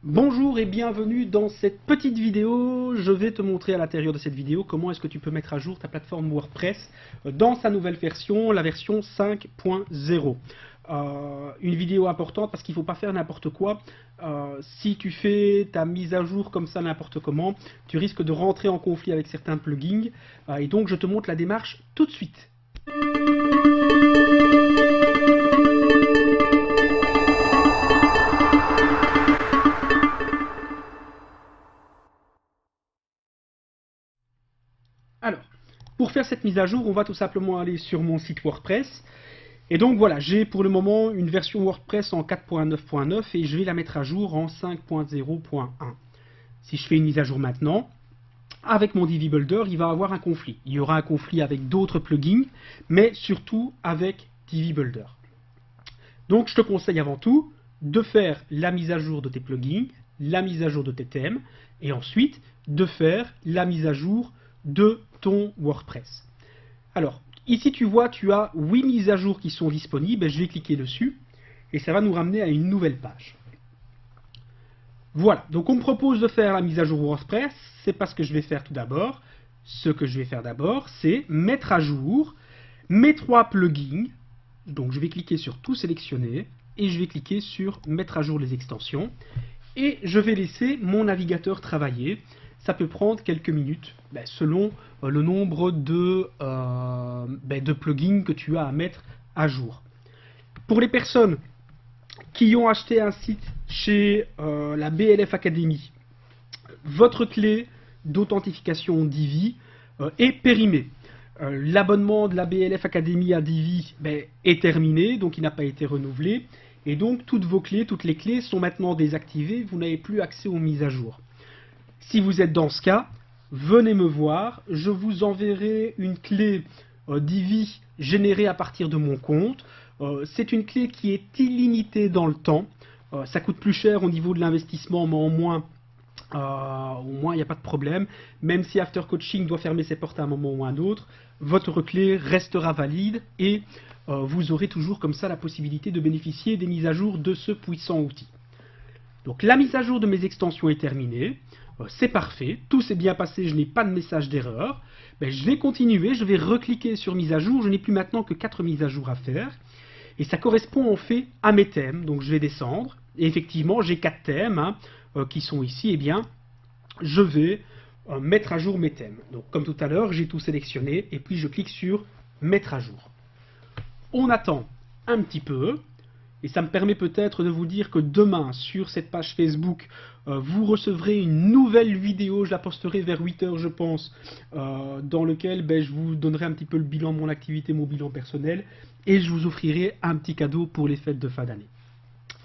Bonjour et bienvenue dans cette petite vidéo. Je vais te montrer à l'intérieur de cette vidéo comment est-ce que tu peux mettre à jour ta plateforme WordPress dans sa nouvelle version, la version 5.0. Une vidéo importante parce qu'il ne faut pas faire n'importe quoi. Si tu fais ta mise à jour comme ça n'importe comment, tu risques de rentrer en conflit avec certains plugins. Et donc je te montre la démarche tout de suite. Alors, pour faire cette mise à jour, on va tout simplement aller sur mon site WordPress. Et donc voilà, j'ai pour le moment une version WordPress en 4.9.9 et je vais la mettre à jour en 5.0.1. Si je fais une mise à jour maintenant, avec mon Divi Builder, il va y avoir un conflit. Il y aura un conflit avec d'autres plugins, mais surtout avec Divi Builder. Donc je te conseille avant tout de faire la mise à jour de tes plugins, la mise à jour de tes thèmes, et ensuite de faire la mise à jour de ton WordPress. Alors, ici tu vois, tu as 8 mises à jour qui sont disponibles, je vais cliquer dessus, et ça va nous ramener à une nouvelle page. Voilà, donc on me propose de faire la mise à jour WordPress, c'est pas ce que je vais faire tout d'abord. Ce que je vais faire d'abord, c'est mettre à jour mes 3 plugins. Donc je vais cliquer sur tout sélectionner, et je vais cliquer sur mettre à jour les extensions, et je vais laisser mon navigateur travailler. Ça peut prendre quelques minutes, selon le nombre de plugins que tu as à mettre à jour. Pour les personnes qui ont acheté un site chez la BLF Academy, votre clé d'authentification Divi est périmée. L'abonnement de la BLF Academy à Divi est terminé, donc il n'a pas été renouvelé. Et donc toutes vos clés, toutes les clés sont maintenant désactivées, vous n'avez plus accès aux mises à jour. Si vous êtes dans ce cas, venez me voir, je vous enverrai une clé Divi générée à partir de mon compte. C'est une clé qui est illimitée dans le temps. Ça coûte plus cher au niveau de l'investissement, mais au moins il n'y a pas de problème. Même si After Coaching doit fermer ses portes à un moment ou à un autre, votre clé restera valide et vous aurez toujours comme ça la possibilité de bénéficier des mises à jour de ce puissant outil. Donc la mise à jour de mes extensions est terminée. C'est parfait, tout s'est bien passé, je n'ai pas de message d'erreur. Je vais continuer, je vais recliquer sur mise à jour, je n'ai plus maintenant que 4 mises à jour à faire. Et ça correspond en fait à mes thèmes, donc je vais descendre. Et effectivement, j'ai 4 thèmes qui sont ici, et bien je vais mettre à jour mes thèmes. Donc comme tout à l'heure, j'ai tout sélectionné, et puis je clique sur mettre à jour. On attend un petit peu. Et ça me permet peut-être de vous dire que demain, sur cette page Facebook, vous recevrez une nouvelle vidéo, je la posterai vers 8 h je pense, dans lequel je vous donnerai un petit peu le bilan de mon activité, mon bilan personnel, et je vous offrirai un petit cadeau pour les fêtes de fin d'année.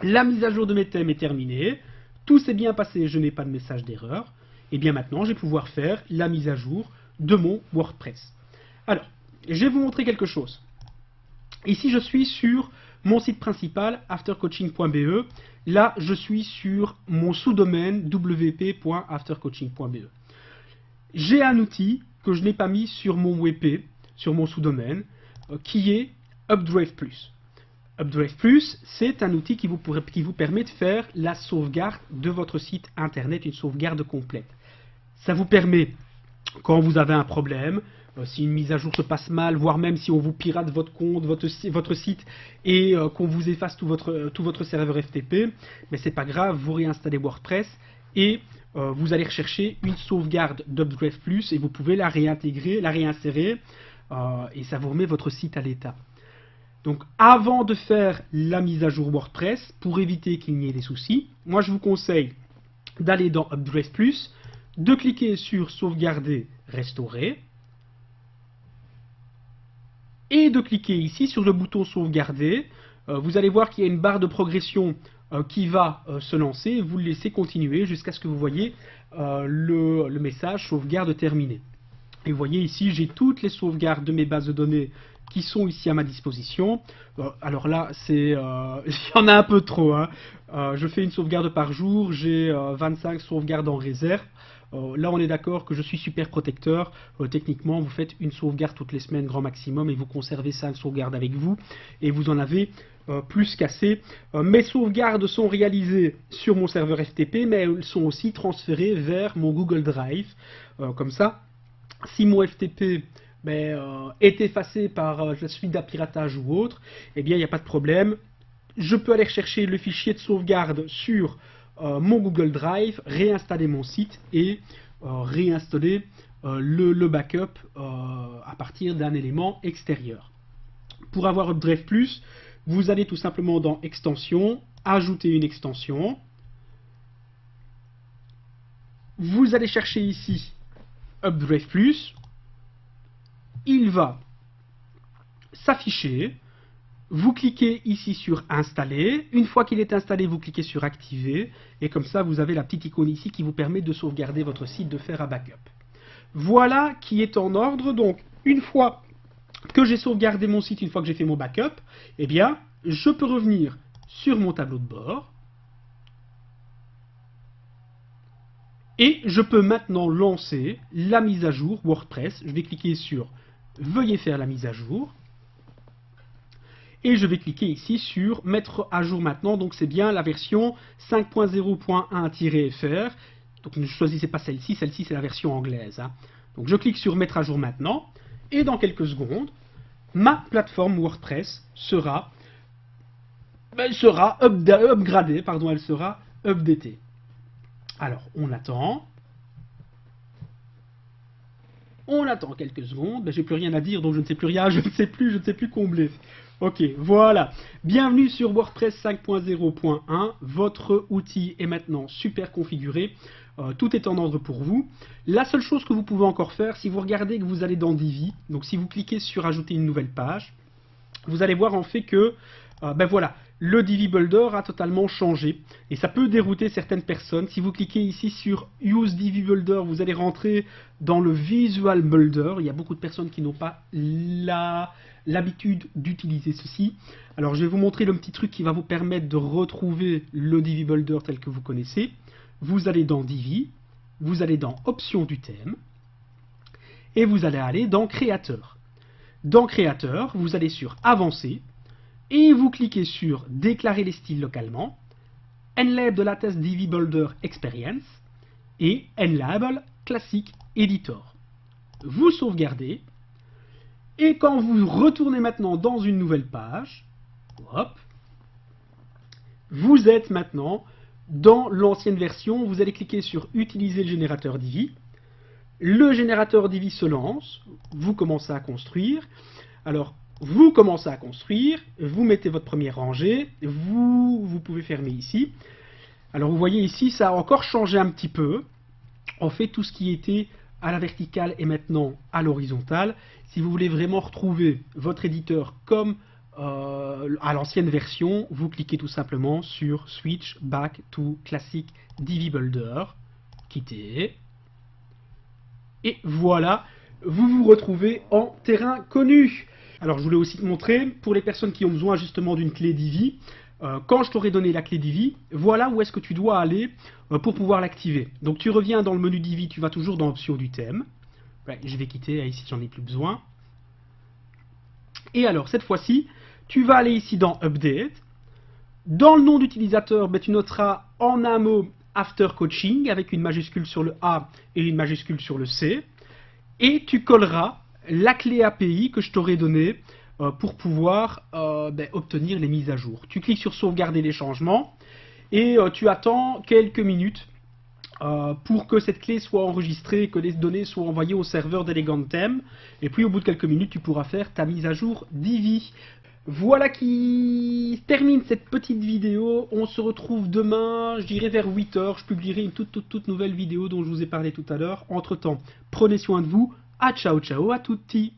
La mise à jour de mes thèmes est terminée, tout s'est bien passé, je n'ai pas de message d'erreur, et bien maintenant je vais pouvoir faire la mise à jour de mon WordPress. Alors, je vais vous montrer quelque chose. Ici je suis sur mon site principal, aftercoaching.be. Là, je suis sur mon sous-domaine wp.aftercoaching.be. J'ai un outil que je n'ai pas mis sur mon WP, sur mon sous-domaine, qui est Updraft+. Updraft+, c'est un outil qui vous permet de faire la sauvegarde de votre site internet, une sauvegarde complète. Ça vous permet, quand vous avez un problème, si une mise à jour se passe mal, voire même si on vous pirate votre compte, votre site et qu'on vous efface tout votre serveur FTP, mais c'est pas grave, vous réinstallez WordPress et vous allez rechercher une sauvegarde d'Updraft+, et vous pouvez la réintégrer, la réinsérer et ça vous remet votre site à l'état. Donc avant de faire la mise à jour WordPress, pour éviter qu'il n'y ait des soucis, moi je vous conseille d'aller dans Updraft+, de cliquer sur sauvegarder, restaurer, et de cliquer ici sur le bouton sauvegarder. Vous allez voir qu'il y a une barre de progression qui va se lancer. Vous le laissez continuer jusqu'à ce que vous voyez le message sauvegarde terminée. Et vous voyez ici, j'ai toutes les sauvegardes de mes bases de données qui sont ici à ma disposition. Alors là, il y en a un peu trop. Je fais une sauvegarde par jour, j'ai 25 sauvegardes en réserve. Là, on est d'accord que je suis super protecteur. Techniquement, vous faites une sauvegarde toutes les semaines, grand maximum, et vous conservez 5 sauvegardes avec vous. Et vous en avez plus cassé. Mes sauvegardes sont réalisées sur mon serveur FTP, mais elles sont aussi transférées vers mon Google Drive. Comme ça, si mon FTP est effacé par la suite d'un piratage ou autre, eh bien il n'y a pas de problème. Je peux aller rechercher le fichier de sauvegarde sur mon Google Drive, réinstaller mon site et réinstaller le backup à partir d'un élément extérieur. Pour avoir Updrive Plus, vous allez tout simplement dans Extensions, ajouter une extension. Vous allez chercher ici Updrive Plus. Il va s'afficher. Vous cliquez ici sur Installer. Une fois qu'il est installé, vous cliquez sur Activer. Et comme ça, vous avez la petite icône ici qui vous permet de sauvegarder votre site, de faire un backup. Voilà qui est en ordre. Donc, une fois que j'ai sauvegardé mon site, une fois que j'ai fait mon backup, eh bien, je peux revenir sur mon tableau de bord. Et je peux maintenant lancer la mise à jour WordPress. Je vais cliquer sur « Veuillez faire la mise à jour ». Et je vais cliquer ici sur « Mettre à jour maintenant ». Donc c'est bien la version 5.0.1-FR. Donc ne choisissez pas celle-ci c'est la version anglaise. Donc je clique sur « Mettre à jour maintenant ». Et dans quelques secondes, ma plateforme WordPress sera upgradée, elle sera updatée. Alors, on attend. On attend quelques secondes. J'ai plus rien à dire, donc je ne sais plus rien, je ne sais plus combler. Ok, voilà. Bienvenue sur WordPress 5.0.1. Votre outil est maintenant super configuré. Tout est en ordre pour vous. La seule chose que vous pouvez encore faire, si vous regardez que vous allez dans Divi, donc si vous cliquez sur ajouter une nouvelle page, vous allez voir en fait que voilà, le Divi Builder a totalement changé et ça peut dérouter certaines personnes. Si vous cliquez ici sur Use Divi Builder, vous allez rentrer dans le Visual Builder. Il y a beaucoup de personnes qui n'ont pas l'habitude d'utiliser ceci. Alors je vais vous montrer le petit truc qui va vous permettre de retrouver le Divi Builder tel que vous connaissez. Vous allez dans Divi, vous allez dans Options du thème et vous allez aller dans Créateur. Dans Créateur, vous allez sur Avancer et vous cliquez sur Déclarer les styles localement, Enlabel de Latest Divi Builder Experience et Enlabel Classic Editor. Vous sauvegardez et quand vous retournez maintenant dans une nouvelle page, hop, vous êtes maintenant dans l'ancienne version. Vous allez cliquer sur Utiliser le générateur Divi. Le générateur Divi se lance, vous commencez à construire. Alors, vous commencez à construire, vous mettez votre première rangée, vous pouvez fermer ici. Alors vous voyez ici, ça a encore changé un petit peu. En fait, tout ce qui était à la verticale est maintenant à l'horizontale. Si vous voulez vraiment retrouver votre éditeur comme à l'ancienne version, vous cliquez tout simplement sur Switch Back to Classic Divi Builder, quittez. Et voilà, vous vous retrouvez en terrain connu. Alors je voulais aussi te montrer, pour les personnes qui ont besoin justement d'une clé Divi, quand je t'aurai donné la clé Divi, voilà où est-ce que tu dois aller pour pouvoir l'activer. Donc tu reviens dans le menu Divi, tu vas toujours dans Options du thème. Ouais, je vais quitter, ici j'en ai plus besoin. Et alors cette fois-ci, tu vas aller ici dans Update. Dans le nom d'utilisateur, tu noteras en un mot After Coaching avec une majuscule sur le A et une majuscule sur le C. Et tu colleras la clé API que je t'aurai donnée pour pouvoir obtenir les mises à jour. Tu cliques sur sauvegarder les changements et tu attends quelques minutes pour que cette clé soit enregistrée, que les données soient envoyées au serveur d'Elegantheme. Et puis au bout de quelques minutes, tu pourras faire ta mise à jour Divi. Voilà qui termine cette petite vidéo. On se retrouve demain, je dirais vers 8 h. Je publierai une toute nouvelle vidéo dont je vous ai parlé tout à l'heure. Entre temps, prenez soin de vous. Ciao ciao à tutti.